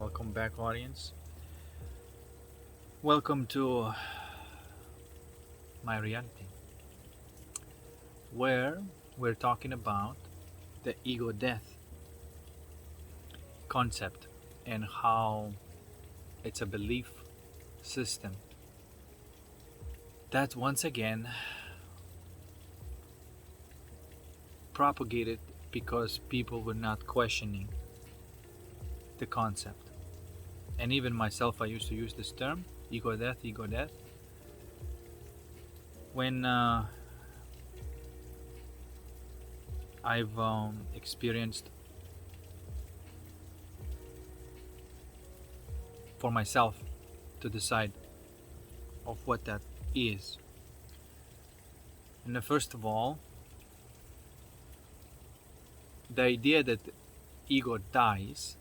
Welcome back, audience. Welcome to my reality, where we're talking about the ego death concept and how it's a belief system that once again propagated because people were not questioning the concept. And even myself, I used to use this term, ego death, when I've experienced for myself to decide of what that is. And first of all, the idea that ego dies,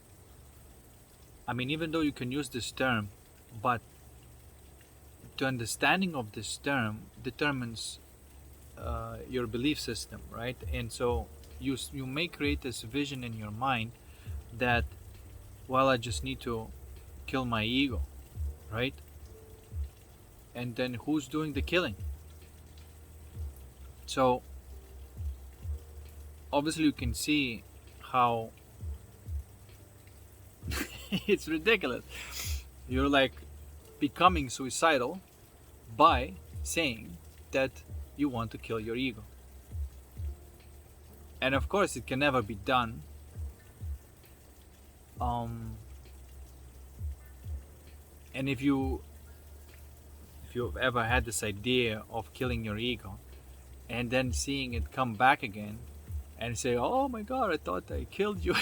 I mean, even though you can use this term, but the understanding of this term determines your belief system, right? And so you may create this vision in your mind that, well, I just need to kill my ego, right? And then who's doing the killing? So obviously you can see how it's ridiculous. You're like becoming suicidal by saying that you want to kill your ego. And of course, it can never be done. And if you've ever had this idea of killing your ego, and then seeing it come back again, and say, "Oh my God, I thought I killed you."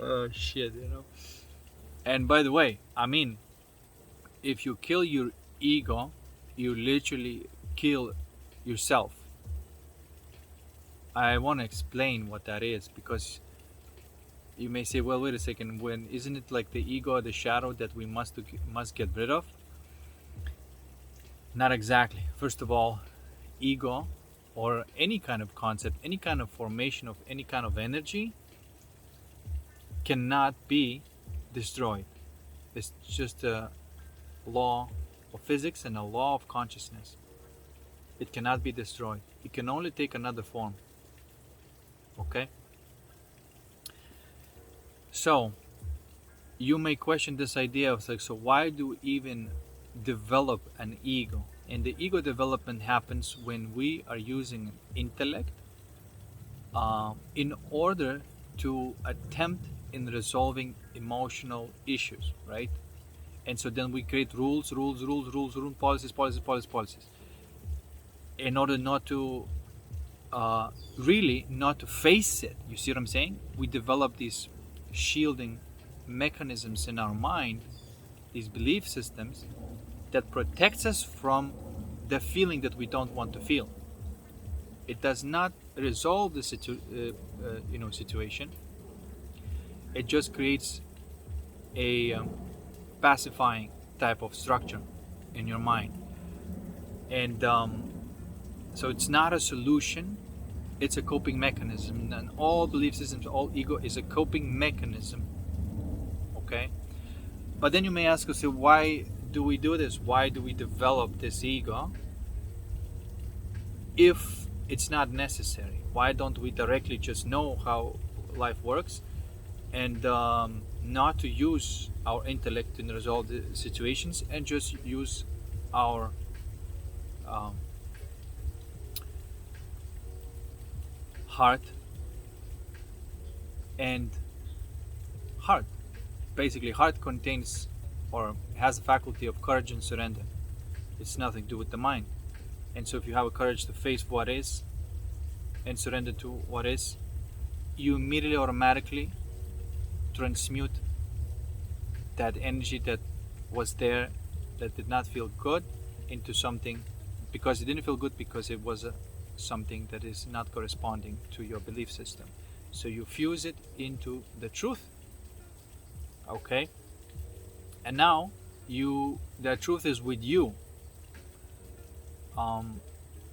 Oh shit, you know. And by the way, I mean, if you kill your ego, you literally kill yourself. I want to explain what that is because you may say, well, wait a second, when isn't it like the ego, the shadow that we must get rid of? Not exactly. First of all, ego or any kind of concept, any kind of formation of any kind of energy cannot be destroyed. It's just a law of physics and a law of consciousness. It cannot be destroyed. It can only take another form. Okay? So, you may question this idea of like, so why do we even develop an ego? And the ego development happens when we are using intellect in order to attempt in resolving emotional issues, right? And so then we create rules, policies, policies, in order not to really not to face it. You see what I'm saying? We develop these shielding mechanisms in our mind, these belief systems that protects us from the feeling that we don't want to feel. It does not resolve the situation. It just creates a pacifying type of structure in your mind, and so it's not a solution. It's a coping mechanism, and all belief systems, all ego is a coping mechanism. Okay, but then you may ask us, why do we do this? Why do we develop this ego if it's not necessary? Why don't we directly just know how life works and not to use our intellect in resolve the situations and just use our um, heart and heart? Basically, heart contains or has the faculty of courage and surrender. It's nothing to do with the mind. And so if you have a courage to face what is and surrender to what is, you immediately automatically transmute that energy that was there that did not feel good into something, because it didn't feel good because it was something that is not corresponding to your belief system. So you fuse it into the truth. Okay, and now the truth is with you.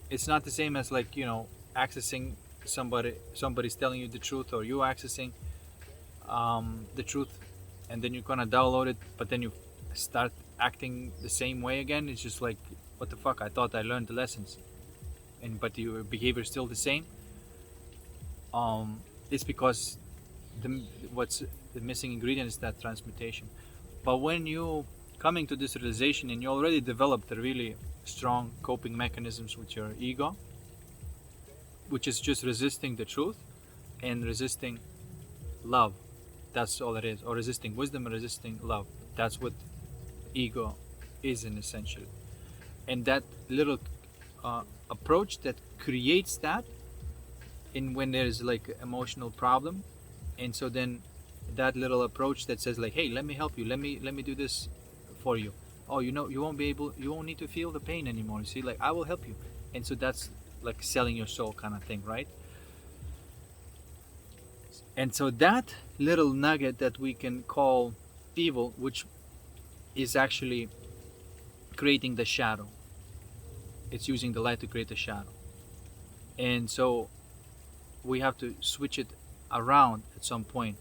It's not the same as, like, accessing somebody's telling you the truth, or you accessing the truth, and then you're gonna download it, but then you start acting the same way again. It's just like, what the fuck? I thought I learned the lessons, and but your behavior is still the same. It's because the what's the missing ingredient is that transmutation. But when you coming to this realization and you already developed a really strong coping mechanisms with your ego, which is just resisting the truth and resisting love. That's all it is. Or resisting wisdom and resisting love. That's what ego is in essential. And that little approach that creates that in when there's like emotional problem, and so then that little approach that says like, hey, let me help you, let me do this for you. Oh, you won't be able, you won't need to feel the pain anymore. You see, like, I will help you. And so that's like selling your soul kind of thing, right? And so that little nugget that we can call evil, which is actually creating the shadow, it's using the light to create the shadow. And so we have to switch it around at some point.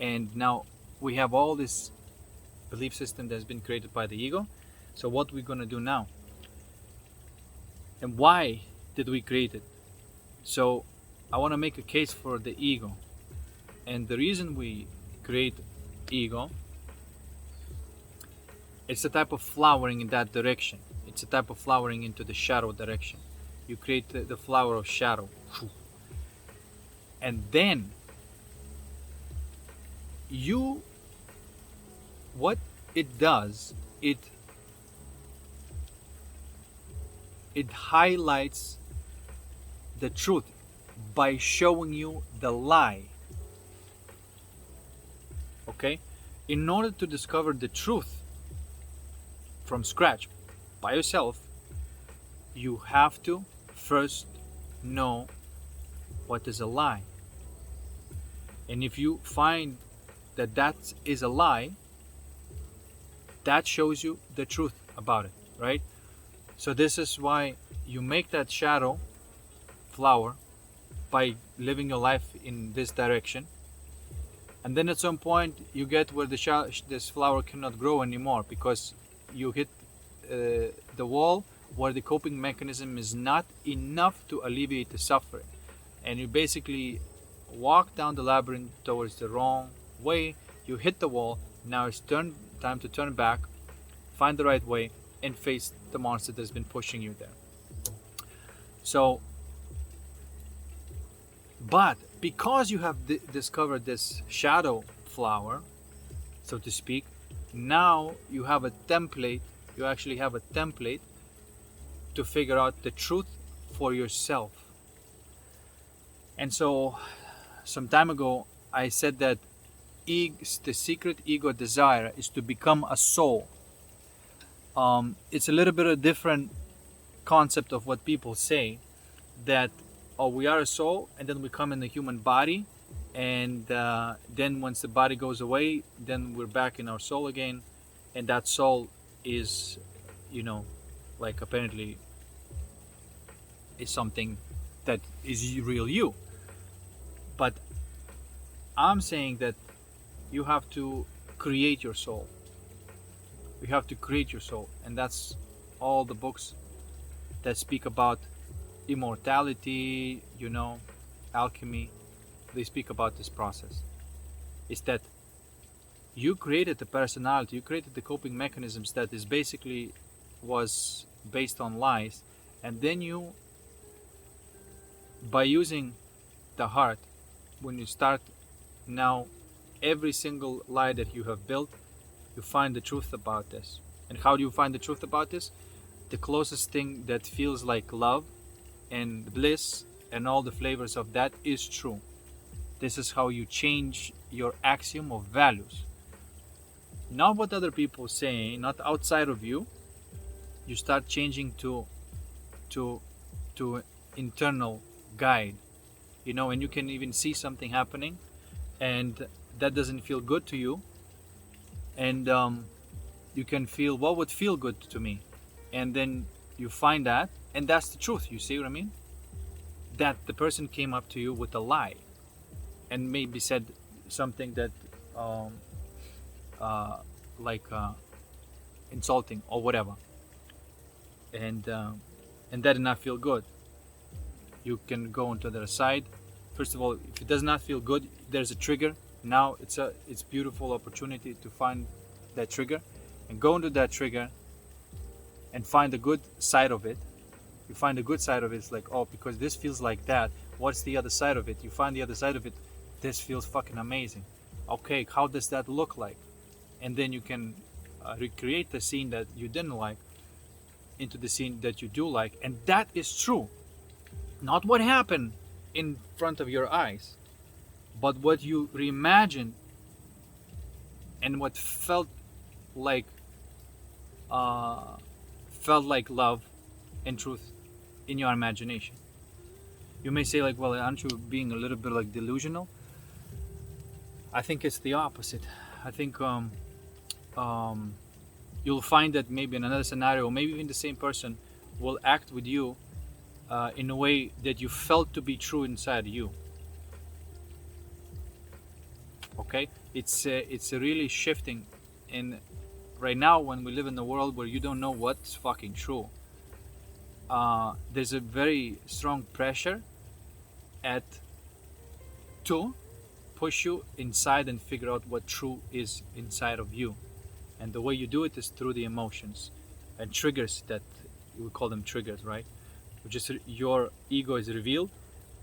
And now we have all this belief system that's been created by the ego. So what we're going to do now, and why did we create it? So I want to make a case for the ego. And the reason we create ego, it's a type of flowering in that direction. It's a type of flowering into the shadow direction. You create the flower of shadow. And then you, what it does, it highlights the truth by showing you the lie. Okay? In order to discover the truth from scratch by yourself, you have to first know what is a lie. And if you find that that is a lie, that shows you the truth about it, right? So this is why you make that shadow flower by living your life in this direction. And then at some point you get where this flower cannot grow anymore, because you hit the wall where the coping mechanism is not enough to alleviate the suffering. And you basically walk down the labyrinth towards the wrong way. You hit the wall. Now it's time to turn back, find the right way, and face the monster that's been pushing you there. So, but because you have discovered this shadow flower, so to speak, now you have a template. You actually have a template to figure out the truth for yourself. And so some time ago I said that the secret ego desire is to become a soul. It's a little bit of a different concept of what people say, that we are a soul and then we come in the human body, and then once the body goes away, then we're back in our soul again, and that soul is, like apparently is something that is real you. But I'm saying that you have to create your soul. You have to create your soul. And that's all the books that speak about immortality, alchemy. They speak about this process. It's that you created the personality, you created the coping mechanisms that is basically was based on lies. And then you, by using the heart, when you start now, every single lie that you have built, you find the truth about this. And how do you find the truth about this? The closest thing that feels like love and bliss and all the flavors of that is true. This is how you change your axiom of values. Not what other people say, not outside of you. You start changing to internal guide. And you can even see something happening and that doesn't feel good to you, and you can feel, what would feel good to me? And then you find that, and that's the truth. You see what I mean? That the person came up to you with a lie and maybe said something that um, uh, like insulting or whatever, and um, and that did not feel good, you can go onto the other side. First of all, if it does not feel good, there's a trigger. Now it's beautiful opportunity to find that trigger and go into that trigger and find the good side of it. You find the good side of it. It's like, oh, because this feels like that, what's the other side of it? You find the other side of it. This feels fucking amazing. Okay, how does that look like? And then you can recreate the scene that you didn't like into the scene that you do like, and that is true. Not what happened in front of your eyes, but what you reimagined and what like uh, felt like love and truth in your imagination. You may say like, well, aren't you being a little bit like delusional? I think it's the opposite. I think um, you'll find that maybe in another scenario, maybe even the same person will act with you in a way that you felt to be true inside you. Okay, it's really shifting, and right now when we live in a world where you don't know what's fucking true, there's a very strong pressure at to push you inside and figure out what true is inside of you, and the way you do it is through the emotions and triggers that we call them triggers, right? Which is your ego is revealed,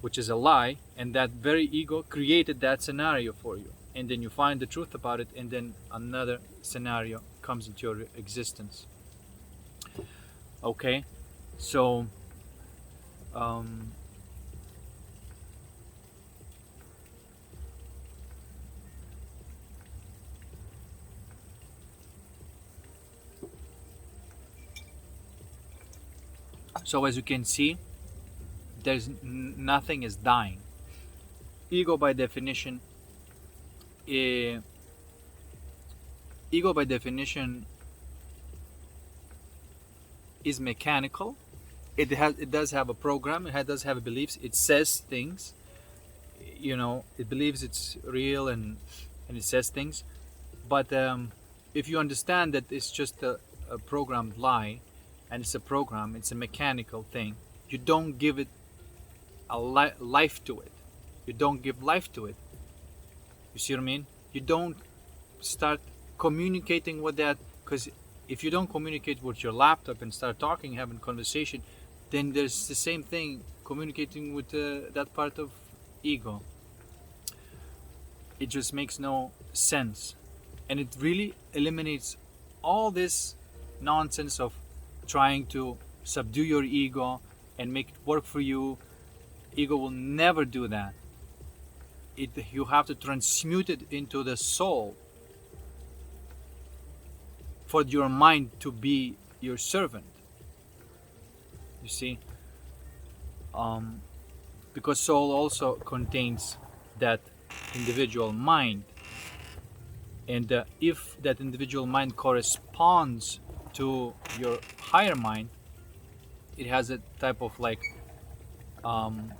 which is a lie, and that very ego created that scenario for you, and then you find the truth about it, and then another scenario comes into your existence. Okay, so um, so as you can see, there's nothing is dying. Ego by definition, eh, ego by definition is mechanical. It does have a program. It does have beliefs. It says things. You know, it believes it's real, and it says things. But if you understand that it's just a programmed lie, and it's a program, it's a mechanical thing. You don't give it a life to it. You don't give life to it. You see what I mean? You don't start communicating with that, because if you don't communicate with your laptop and start talking, having conversation, then there's the same thing communicating with that part of ego. It just makes no sense, and it really eliminates all this nonsense of trying to subdue your ego and make it work for you. Ego will never do that. You have to transmute it into the soul for your mind to be your servant. You see, because soul also contains that individual mind, and if that individual mind corresponds to your higher mind, it has a type of like um,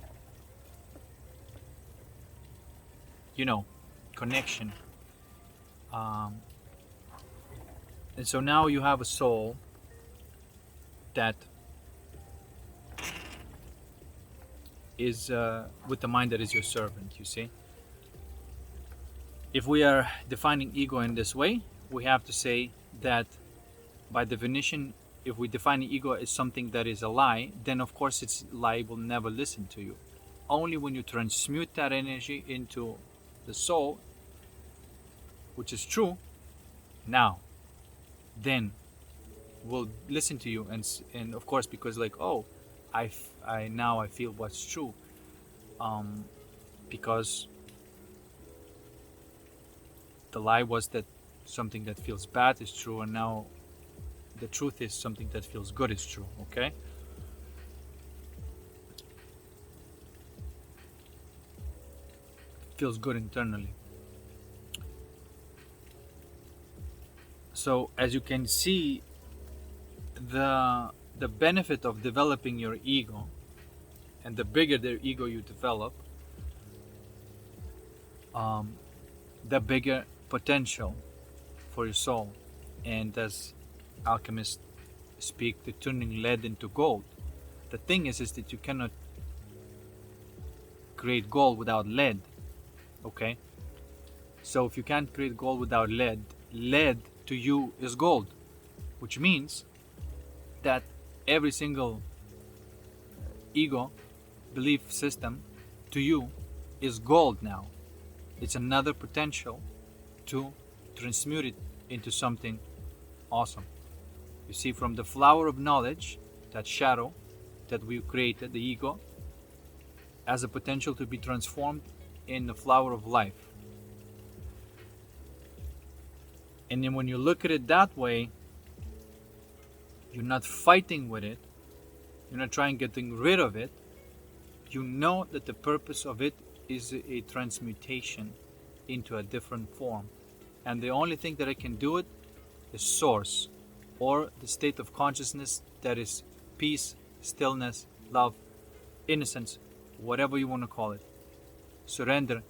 connection, um, and so now you have a soul that is with the mind that is your servant. You see, if we are defining ego in this way, we have to say that by definition, if we define ego as something that is a lie, then of course its lie will never listen to you. Only when you transmute that energy into the soul, which is true, now then will listen to you, and of course, because like, oh, I now I feel what's true, because the lie was that something that feels bad is true, and now the truth is something that feels good is true. Okay, feels good internally. So as you can see, the benefit of developing your ego, and the bigger the ego you develop, the bigger potential for your soul. And as alchemists speak, the turning lead into gold. The thing is that you cannot create gold without lead. Okay, so if you can't create gold without lead, lead to you is gold, which means that every single ego belief system to you is gold now. It's another potential to transmute it into something awesome. You see, from the flower of knowledge, that shadow that we created, the ego, has a potential to be transformed in the flower of life. And then when you look at it that way, you're not fighting with it, you're not trying getting rid of it. You know that the purpose of it is a transmutation into a different form. And the only thing that I can do it is source, or the state of consciousness that is peace, stillness, love, innocence, whatever you want to call it, surrender.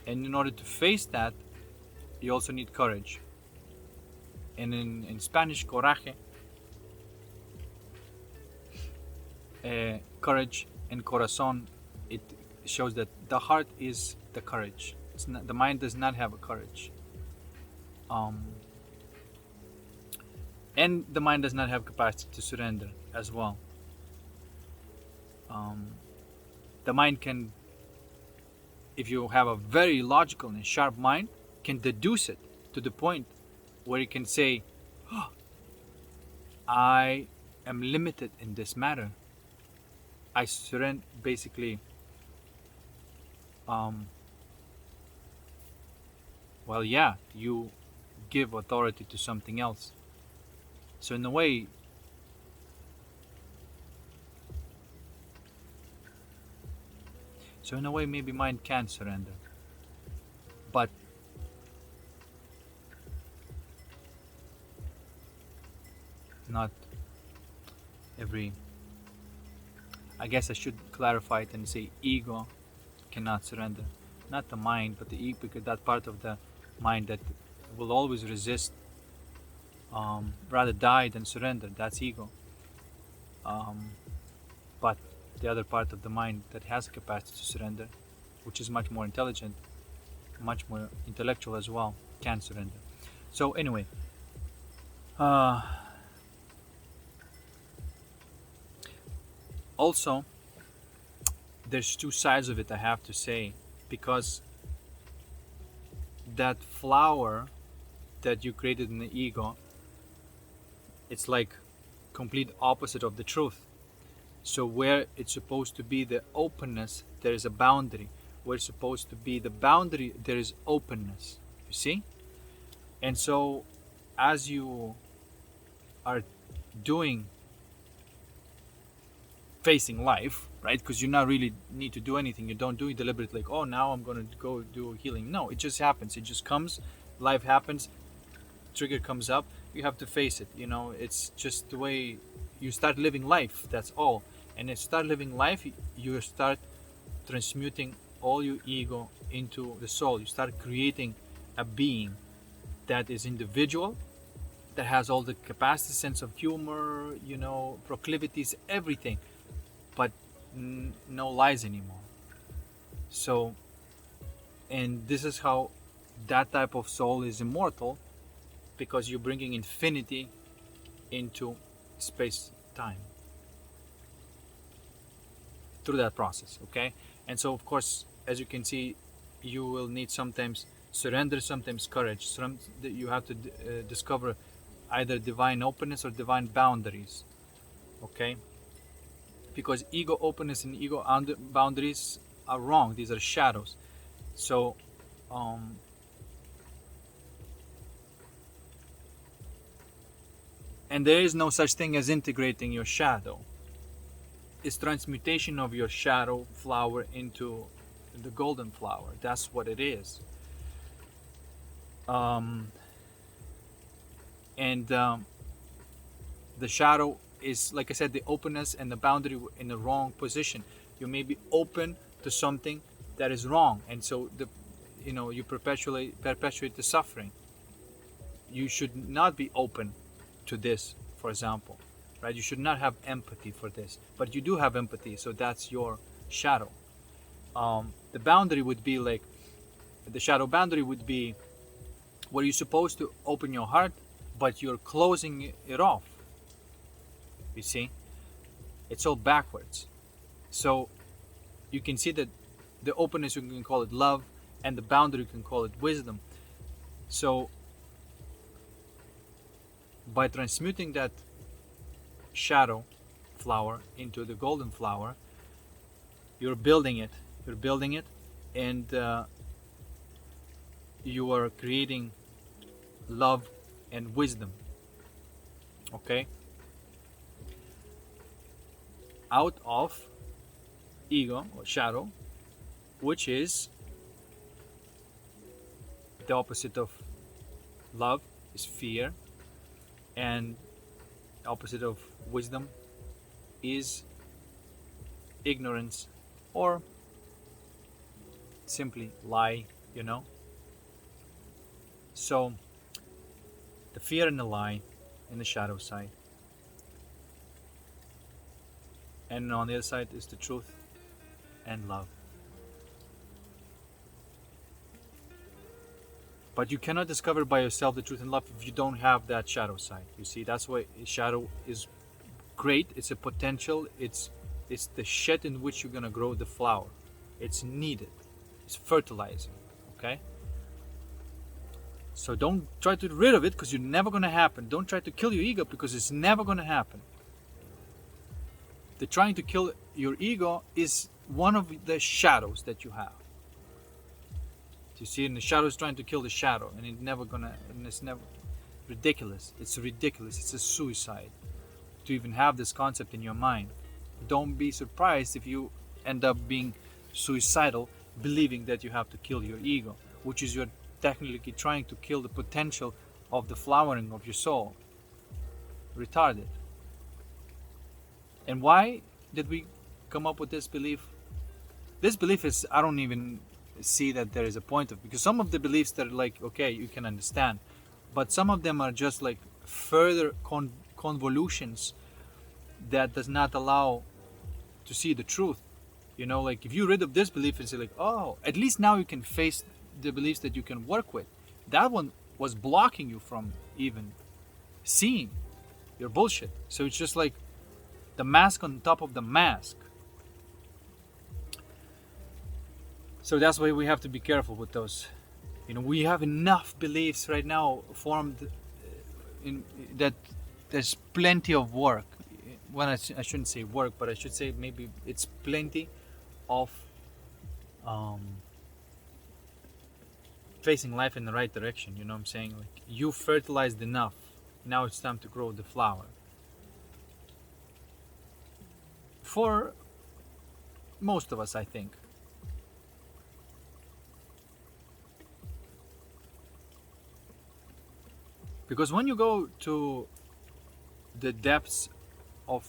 And in order to face that, you also need courage. And in Spanish, coraje, courage and corazon, it shows that the heart is the courage. It's not, the mind does not have a courage. And the mind does not have capacity to surrender as well. The mind can, if you have a very logical and sharp mind, can deduce it to the point where it can say, oh, I am limited in this matter. I surrender, basically, well, yeah, you give authority to something else. So in a way, maybe mind can surrender, but not every. I guess I should clarify it and say ego cannot surrender, not the mind, but the ego, because that part of the mind that will always resist, rather die than surrender. That's ego. But the other part of the mind that has a capacity to surrender, which is much more intelligent, much more intellectual as well, can surrender. So anyway, also, there's two sides of it, I have to say, because that flower that you created in the ego, it's like complete opposite of the truth. So where it's supposed to be the openness, there is a boundary. Where it's supposed to be the boundary, there is openness. You see? And so as you are doing, facing life, right? Because you not really need to do anything. You don't do it deliberately, like, oh, now I'm going to go do healing. No, it just happens. It just comes. Life happens. Trigger comes up. You have to face it. You know, it's just the way you start living life. That's all. And if you start living life, you start transmuting all your ego into the soul. You start creating a being that is individual, that has all the capacity, sense of humor, you know, proclivities, everything, but no lies anymore. So, and this is how that type of soul is immortal, because you're bringing infinity into space-time through that process, okay? And so, of course, as you can see, you will need sometimes surrender, sometimes courage. You have to discover either divine openness or divine boundaries, okay? Because ego openness and ego boundaries are wrong. These are shadows. So, and there is no such thing as integrating your shadow. It's transmutation of your shadow flower into the golden flower. That's what it is. The shadow is, like I said, the openness and the boundary in the wrong position. You may be open to something that is wrong, and so you perpetuate the suffering. You should not be open to this, for example, right? You should not have empathy for this, but you do have empathy, so that's your shadow. The boundary would be like, the shadow boundary would be where you're supposed to open your heart, but you're closing it off. You see, it's all backwards. So you can see that the openness, you can call it love, and the boundary, you can call it wisdom. So by transmuting that shadow flower into the golden flower, you're building it. You're building it, and you are creating love and wisdom. Okay? Out of ego or shadow, which is the opposite of love, is fear, and the opposite of wisdom is ignorance, or simply lie, So the fear and the lie in the shadow side, and on the other side is the truth and love. But you cannot discover by yourself the truth and love if you don't have that shadow side. You see, that's why shadow is great. It's a potential. It's the shed in which you're gonna grow the flower. It's needed. It's fertilizing. Okay. So don't try to get rid of it, because you're never gonna happen. Don't try to kill your ego, because it's never gonna happen. The trying to kill your ego is one of the shadows that you have. You see, and the shadow is trying to kill the shadow, and it's never ridiculous. It's ridiculous. It's a suicide to even have this concept in your mind. Don't be surprised if you end up being suicidal, believing that you have to kill your ego, which is you're technically trying to kill the potential of the flowering of your soul. Retarded. And why did we come up with this belief? This belief is, I don't even see that there is a point of, because some of the beliefs that are like, okay, you can understand, but some of them are just like further convolutions that does not allow to see the truth. Like if you rid of this belief and say like, oh, at least now you can face the beliefs that you can work with. That one was blocking you from even seeing your bullshit. So it's just like the mask on top of the mask. So that's why we have to be careful with those. We have enough beliefs right now formed in that there's plenty of work. Well, I shouldn't say work, but I should say maybe it's plenty of facing life in the right direction. You know what I'm saying? Like, you fertilized enough. Now it's time to grow the flower. For most of us, I think. Because when you go to the depths of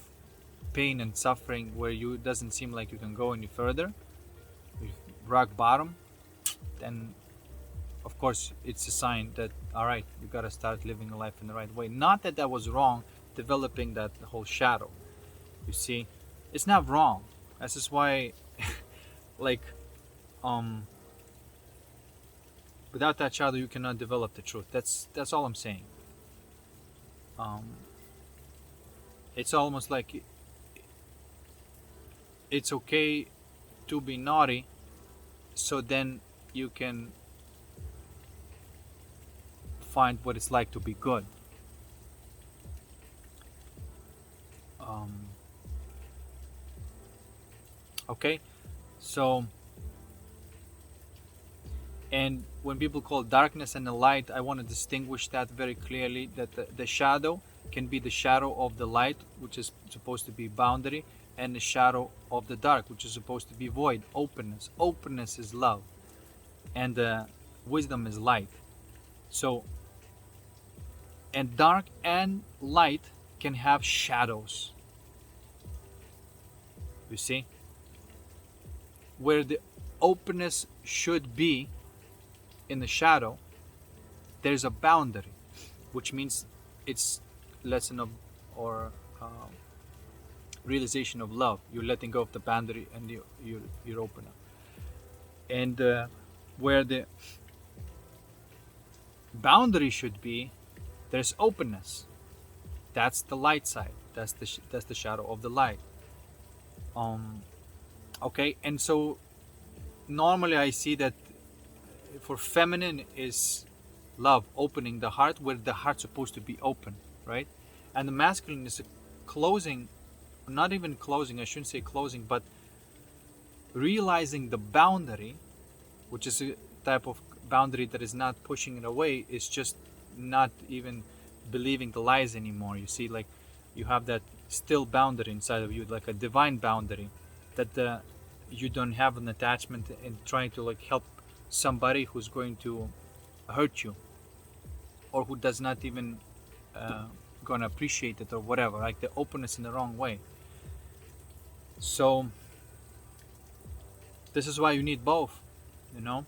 pain and suffering, where it doesn't seem like you can go any further, rock bottom, then of course it's a sign that, all right, you gotta start living a life in the right way. Not that that was wrong, developing that whole shadow. You see, it's not wrong. This is why, like, without that shadow, you cannot develop the truth. That's all I'm saying. It's almost like it's okay to be naughty, so then you can find what it's like to be good. Okay, so, and when people call darkness and the light, I want to distinguish that very clearly, that the shadow can be the shadow of the light, which is supposed to be boundary, and the shadow of the dark, which is supposed to be void, openness. Openness is love, and wisdom is light. So, and dark and light can have shadows. You see? Where the openness should be in the shadow, there's a boundary, which means it's lesson of or realization of love. You're letting go of the boundary and you're open up. And where the boundary should be, there's openness. That's the light side. That's the shadow of the light. Okay, and so normally I see that for feminine is love, opening the heart, where the heart's supposed to be open, right? And the masculine is closing, not even closing, I shouldn't say closing, but realizing the boundary, which is a type of boundary that is not pushing it away, is just not even believing the lies anymore. You see, like you have that still boundary inside of you, like a divine boundary, that you don't have an attachment and trying to like help somebody who's going to hurt you, or who does not even gonna appreciate it or whatever, like the openness in the wrong way. So this is why you need both, you know.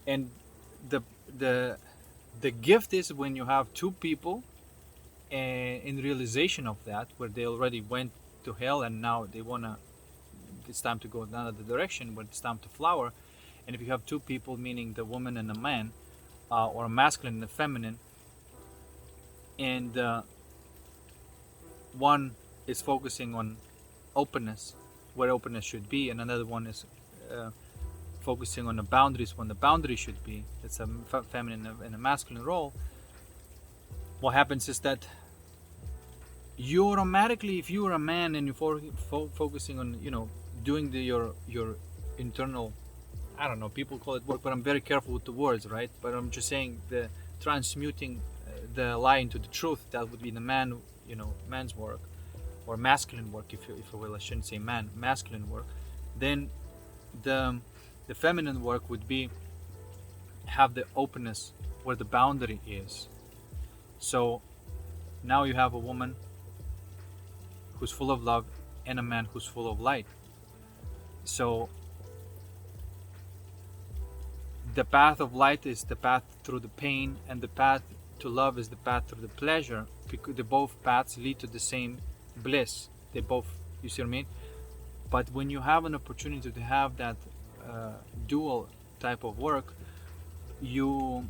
And the the gift is when you have two people in realization of that, where they already went to hell and now they wanna, it's time to go another direction, where it's time to flower. And if you have two people, meaning the woman and the man, or a masculine and a feminine, and one is focusing on openness, where openness should be, and another one is focusing on the boundaries, when the boundary should be. It's a feminine and a masculine role. What happens is that you automatically, if you are a man and you're focusing on, you know, doing your internal, I don't know, people call it work, but I'm very careful with the words, right? But I'm just saying the transmuting the lie into the truth, that would be the man, you know, man's work, or masculine work, if you will. I shouldn't say man, masculine work. Then the feminine work would be have the openness where the boundary is. So now you have a woman who's full of love and a man who's full of light. So the path of light is the path through the pain, and the path to love is the path through the pleasure, because the both paths lead to the same bliss. They both, you see what I mean? But when you have an opportunity to have that dual type of work, you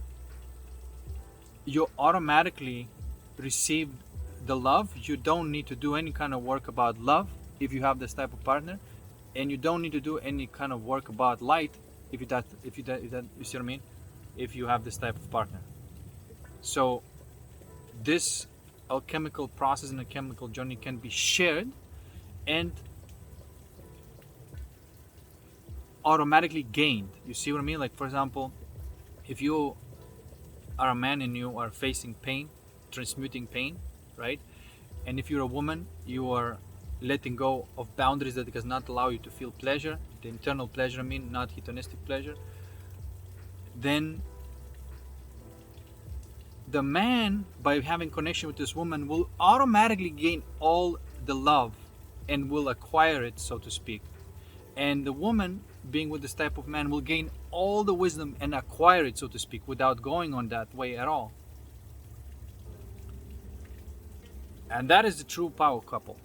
automatically receive the love. You don't need to do any kind of work about love if you have this type of partner, and you don't need to do any kind of work about light if you see what I mean, if you have this type of partner. So this alchemical process and a chemical journey can be shared and automatically gained. You see what I mean? Like, for example, if you are a man and you are facing pain, transmuting pain, right? And if you're a woman, you are letting go of boundaries that does not allow you to feel pleasure, the internal pleasure, I mean, not hedonistic pleasure. Then the man, by having connection with this woman, will automatically gain all the love and will acquire it, so to speak. And the woman, being with this type of man, will gain all the wisdom and acquire it, so to speak, without going on that way at all. And that is the true power couple.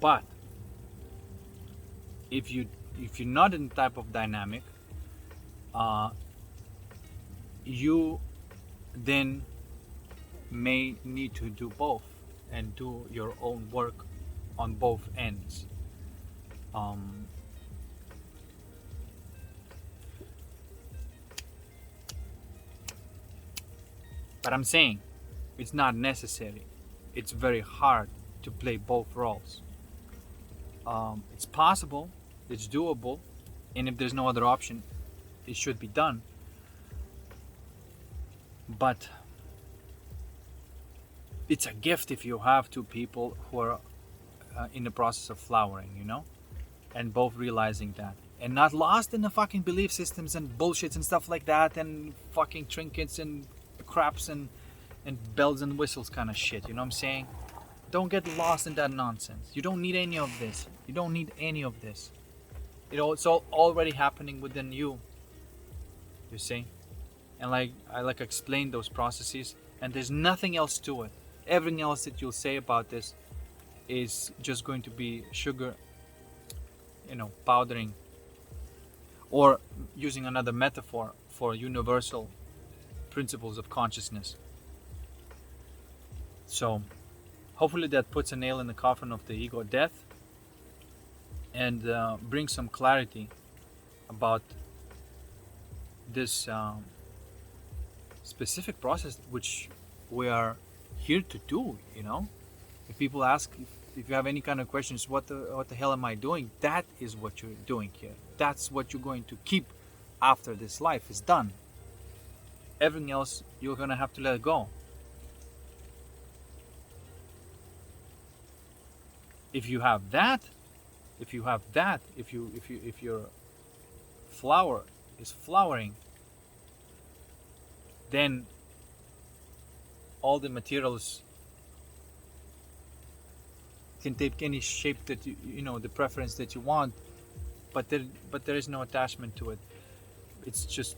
But if you're not in type of dynamic, you then may need to do both and do your own work on both ends. But I'm saying it's not necessary. It's very hard to play both roles. It's possible, it's doable, and if there's no other option, it should be done. But it's a gift if you have two people who are in the process of flowering, you know, and both realizing that, and not lost in the fucking belief systems and bullshits and stuff like that, and fucking trinkets and craps and bells and whistles kind of shit, you know what I'm saying? Don't get lost in that nonsense. You don't need any of this. You don't need any of this. It's all already happening within you. You see? And like I explained those processes, and there's nothing else to it. Everything else that you'll say about this is just going to be sugar, powdering, or using another metaphor for universal principles of consciousness. So hopefully that puts a nail in the coffin of the ego death, and brings some clarity about this specific process which we are here to do. If people ask, if you have any kind of questions, what the hell am I doing, that is what you're doing here. That's what you're going to keep after this life is done. Everything else you're gonna have to let go. If your flower is flowering, then all the materials can take any shape that the preference that you want, but there is no attachment to it. It's just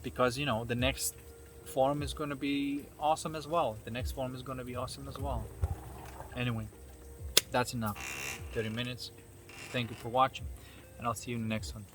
because the next form is going to be awesome as well. Anyway, that's enough. 30 minutes. Thank you for watching, and I'll see you in the next one.